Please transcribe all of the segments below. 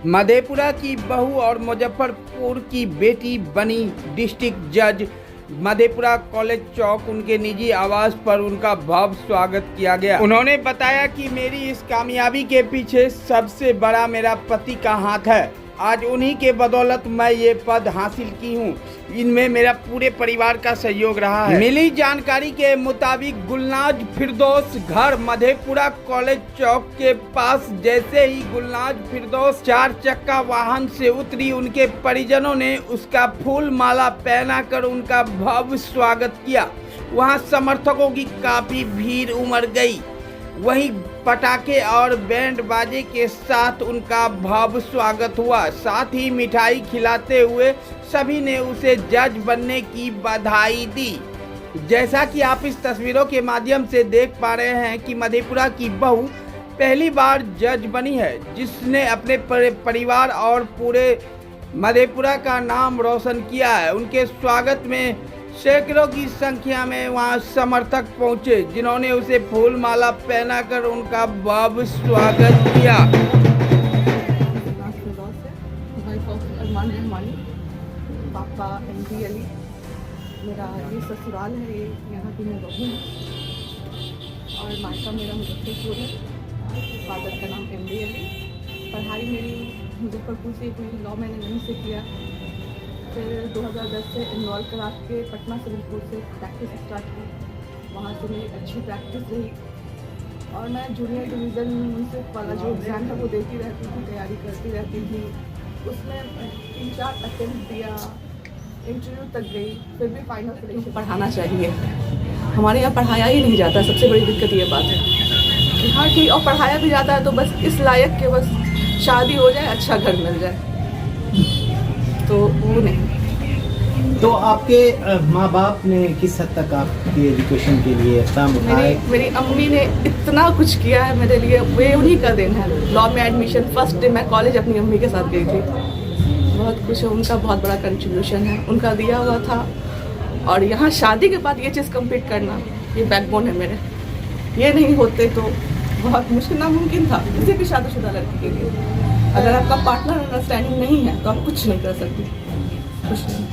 मधेपुरा की बहू और मुजफ्फरपुर की बेटी बनी डिस्ट्रिक्ट जज। मधेपुरा कॉलेज चौक उनके निजी आवास पर उनका भव्य स्वागत किया गया। उन्होंने बताया कि मेरी इस कामयाबी के पीछे सबसे बड़ा मेरा पति का हाथ है। आज उन्हीं के बदौलत मैं ये पद हासिल की हूँ। इनमें मेरा पूरे परिवार का सहयोग रहा है। मिली जानकारी के मुताबिक गुलनाज फिरदौस घर मधेपुरा कॉलेज चौक के पास जैसे ही गुलनाज फिरदौस 4 चक्का वाहन से उतरी, उनके परिजनों ने उसका फूल माला पहनाकर उनका भव्य स्वागत किया। वहां समर्थकों की काफी भीड़ उमड़ गई। वहीं पटाखे और बैंड बाजे के साथ उनका भव्य स्वागत हुआ। साथ ही मिठाई खिलाते हुए सभी ने उसे जज बनने की बधाई दी। जैसा कि आप इस तस्वीरों के माध्यम से देख पा रहे हैं कि मधेपुरा की बहू पहली बार जज बनी है, जिसने अपने परिवार और पूरे मधेपुरा का नाम रोशन किया है। उनके स्वागत में सैकड़ों की संख्या में वहां समर्थक पहुंचे, जिन्होंने उसे फूल माला पहनाकर उनका भव्य स्वागत किया। पापा MD अली, मेरा ये ससुराल है, ये यहाँ की मैं बहू हूँ और मायका मेरा मुजफ्फरपुर है। फादर का नाम MD अली। पढ़ाई मेरी मुजफ्फरपुर से हुई, लॉ मैंने वहीं से किया। फिर 2010 से इनरोल करा के पटना सिविल कोर्ट से प्रैक्टिस स्टार्ट की। वहाँ से मेरी अच्छी प्रैक्टिस रही और मैं जूनियर डिवीज़न से वाला जो एग्ज़ाम था वो देती रहती थी, तैयारी करती रहती थी। उसमें 3-4 अटेम्प्ट दिया, इंटरव्यू तक गई, फिर भी फाइनल सिलेक्शन। पढ़ाना चाहिए, हमारे यहाँ पढ़ाया ही नहीं जाता। सबसे बड़ी दिक्कत ये बात है कि हाँ ठीक, और पढ़ाया भी जाता है तो बस इस लायक के बस शादी हो जाए, अच्छा घर मिल जाए, तो वो नहीं। तो आपके माँ बाप ने किस हद तक आपके एजुकेशन के लिए काम उठाए? मेरी अम्मी ने इतना कुछ किया है मेरे लिए, वे उन्हीं का दिन है। लॉ में एडमिशन फर्स्ट डे मैं कॉलेज अपनी अम्मी के साथ गई थी। बहुत कुछ है, उनका बहुत बड़ा कंट्रीब्यूशन है, उनका दिया हुआ था। और यहाँ शादी के बाद ये चीज़ कंप्लीट करना, ये बैकबोन है मेरे। ये नहीं होते तो बहुत मुश्किल, नामुमकिन था किसी भी शादीशुदा लड़की के लिए। अगर आपका पार्टनर अंडरस्टैंडिंग नहीं है तो आप कुछ नहीं कर सकते, कुछ नहीं।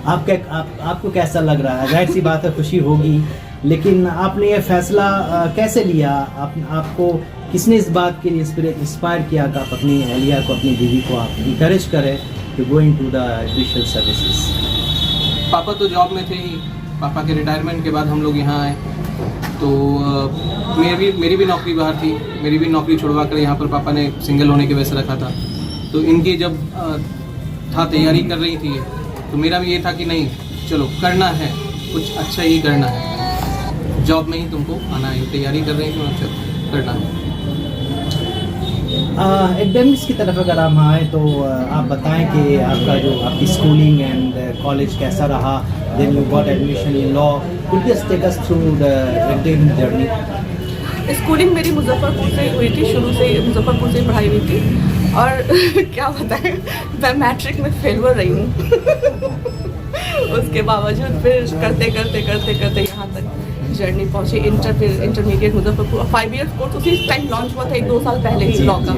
आपको कैसा लग रहा है? जाहिर सी बात है खुशी होगी, लेकिन आपने ये फैसला कैसे लिया? आपको किसने इस बात के लिए इंस्पायर किया कि आप अपनी अहलिया को, अपनी बीवी को आप इंकरेज करें to go into the judicial services? पापा तो जॉब में थे ही। पापा के रिटायरमेंट के बाद हम लोग यहाँ आए, तो मेरी भी नौकरी बाहर थी। मेरी भी नौकरी छुड़वा कर यहाँ पर पापा ने सिंगल होने के वजह से रखा था। तो इनकी जब तैयारी कर रही थी, तो मेरा भी ये था कि नहीं, चलो करना है, कुछ अच्छा ही करना है, जॉब में ही तुमको आना है। तैयारी कर रही थी, चलो करना है। एकेडमिक्स की तरफ अगर हम आए तो आप बताएं कि आपकी स्कूलिंग एंड कॉलेज कैसा रहा? Then you got admission in law. Could you take us through the academic journey? Schooling मेरी मुजफ्फरपुर से ही हुई थी, शुरू से मुजफ्फरपुर से ही पढ़ाई हुई थी। और क्या बताएं, मैं मैट्रिक में फेलवर रही हूँ। उसके बावजूद फिर करते यहाँ तक जर्नी पहुंची। फिर इंटरमीडिएट मुजफ्फरपुर 5 ईयर कोर्स उसी टाइम लॉन्च हुआ था, 1-2 साल पहले ही लॉ का।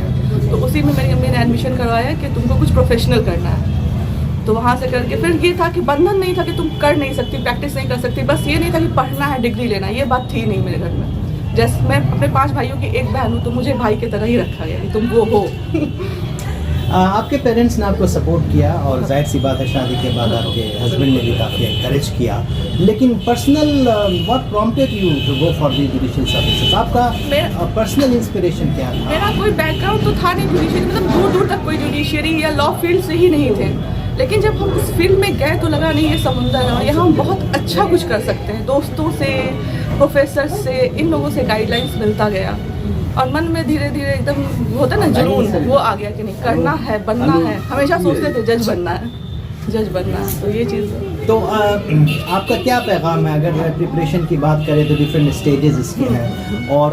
तो उसी में मेरी अम्मी ने एडमिशन करवाया कि तुमको कुछ प्रोफेशनल करना है। तो वहाँ से करके फिर ये था कि बंधन नहीं था कि तुम कर नहीं सकती, प्रैक्टिस नहीं कर सकती। बस ये नहीं था कि पढ़ना है, डिग्री लेना, ये बात थी नहीं मेरे घर में। जैसे मैं अपने 5 भाइयों की एक बहन हूँ, तो मुझे भाई की तरह ही रखा गया कि तुम वो हो। आपके पेरेंट्स ने आपको सपोर्ट किया और जाहिर सी बात है शादी के बाद आपके हस्बैंड ने भी काफ़ी एनकरेज किया, लेकिन personal what prompted you to go for the judicial services? आपका पर्सनल इंस्पिरेशन क्या था? मेरा कोई बैकग्राउंड तो था नहीं जुडिशियरी, मतलब दूर दूर तक कोई जुडिशियरी या लॉ फील्ड से ही नहीं थे। लेकिन जब हम उस फील्ड में गए तो लगा नहीं, ये समुंदर है और यहाँ हम बहुत अच्छा कुछ कर सकते हैं। दोस्तों से, प्रोफेसर से, इन लोगों से गाइडलाइंस मिलता गया और मन में धीरे धीरे एकदम होता है ना जुनून, वो आ गया कि नहीं, करना है, बनना है। हमेशा सोचते थे जज बनना है, तो ये चीज़। तो आपका क्या पैगाम है? अगर प्रिपरेशन की बात करें तो डिफरेंट स्टेजेस इसके हैं, और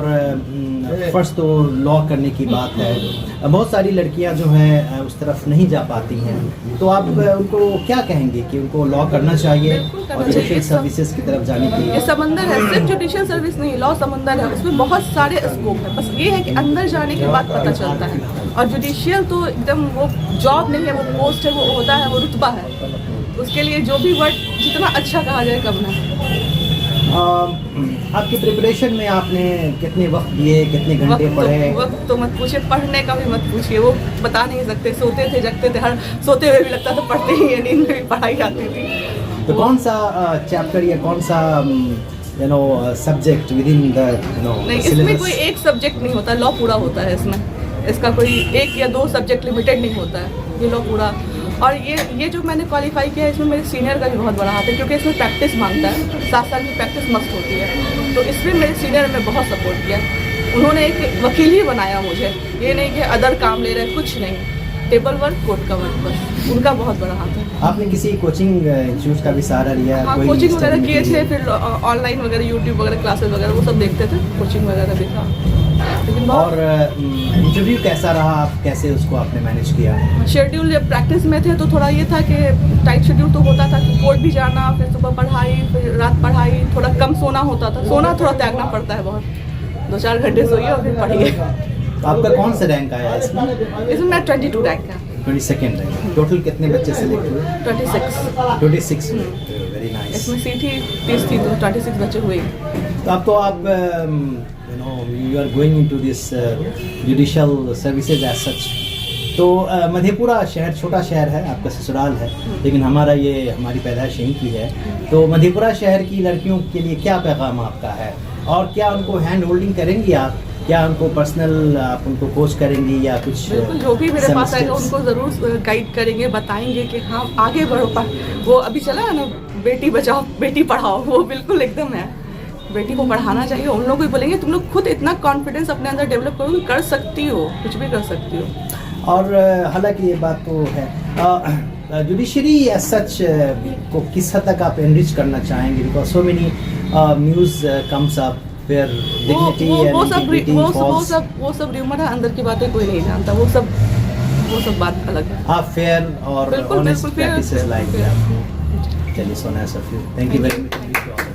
फर्स्ट तो लॉ करने की बात है। बहुत सारी लड़कियां जो हैं उस तरफ नहीं जा पाती हैं, तो आप उनको क्या कहेंगे कि उनको लॉ करना चाहिए और जुडिशियल सर्विसेज की तरफ जाने के लिए? ये समंदर है, सिर्फ जुडिशियल सर्विस नहीं, लॉ समंदर है, उसमें बहुत सारे स्कोप है। बस ये है कि अंदर जाने के बाद पता चलता है। और जुडिशियल तो एकदम वो जॉब नहीं है, वो पोस्ट है, वो होता है, वो रुतबा है। उसके लिए जो भी वर्ड जितना अच्छा कहा जाए कम ना है। आपकी प्रिपरेशन में आपने कितने वक्त दिए, कितने घंटे पढ़े? वक्त तो मत पूछिए, पढ़ने का भी मत पूछिए, वो बता नहीं सकते। सोते थे, जगते थे, हर सोते हुए भी लगता था पढ़ते ही है, नींद में भी पढ़ाई आती थी। तो कौन सा चैप्टर या कौन सा सब्जेक्ट विद इन द नहीं, इसमें कोई एक सब्जेक्ट नहीं होता, लॉ पूरा होता है इसमें। इसका कोई एक या दो सब्जेक्ट लिमिटेड नहीं होता है, ये लॉ पूरा। और ये जो मैंने क्वालिफाई किया है, इसमें मेरे सीनियर का भी बहुत बड़ा हाथ है, क्योंकि इसमें प्रैक्टिस मांगता है, 7 साल की प्रैक्टिस मस्त होती है। तो इसमें मेरे सीनियर ने बहुत सपोर्ट किया। उन्होंने एक वकील ही बनाया मुझे, ये नहीं कि अदर काम ले रहे, कुछ नहीं, टेबल वर्क, कोर्ट का वर्क, बस उनका बहुत बड़ा हाथ है। आपने किसी कोचिंग इंस्टीट्यूट का भी सहारा लिया? हाँ, कोचिंग वगैरह किए थे, फिर ऑनलाइन वगैरह, यूट्यूब वगैरह क्लासेस वगैरह वो सब देखते थे, कोचिंग वगैरह भी था। लेकिन और इंटरव्यू कैसा रहा, आप कैसे उसको आपने मैनेज किया? शेड्यूल जब प्रैक्टिस में थे तो थोड़ा ये था कि टाइट शेड्यूल तो होता था कि कोर्ट भी जाना, फिर सुबह पढ़ाई, फिर रात पढ़ाई, थोड़ा कम सोना होता था। सोना थोड़ा त्यागना पड़ता है बहुत, 2-4 घंटे सोइए और फिर पढ़िए। तो आपका कौन सा रैंक आया इसमें? इसमें मैं 22 रैंक का। 22nd rank. टोटल कितने बच्चे सेलेक्ट हुए? 26 वेरी नाइस। इसमें सीट ही 30 थी, तो 26 बच्चे हुए। तो अब तो आप you are going into this judicial services as such. तो मधेपुरा शहर छोटा शहर है, आपका ससुराल है, लेकिन हमारी पैदाइश यहीं की है। तो मधेपुरा शहर की लड़कियों के लिए क्या पैगाम आपका है, और क्या उनको हैंड होल्डिंग करेंगी आप, क्या उनको पर्सनल आप उनको कोच करेंगी या कुछ? बिल्कुल, जो भी मेरे पास आएगा उनको ज़रूर गाइड करेंगे, बताएंगे कि हाँ आगे बढ़ो। वो अभी चला है ना, बेटी बचाओ बेटी पढ़ाओ, वो बिल्कुल एकदम है। बेटी को पढ़ाना चाहिए। उन लोगों को भी बोलेंगे तुम लोग खुद इतना कॉन्फिडेंस अपने अंदर डेवलप करो, कर सकती हो, कुछ भी कर सकती हो। और हालांकि ये बात तो है, जुडिशरी एज सच को किस हद तक आप एनरिच करना चाहेंगे? Because so many news comes up where dignity and integrity falls. वो सब र्यूमर है, अंदर की बातें कोई नहीं जानता, वो सब बात अलग है। आप फेयर और बिल्कुल ऑनेस्ट बिल्कुल प्रैक्टिसेस लाइक दैट। चलिए, so nice of you, thank you very much.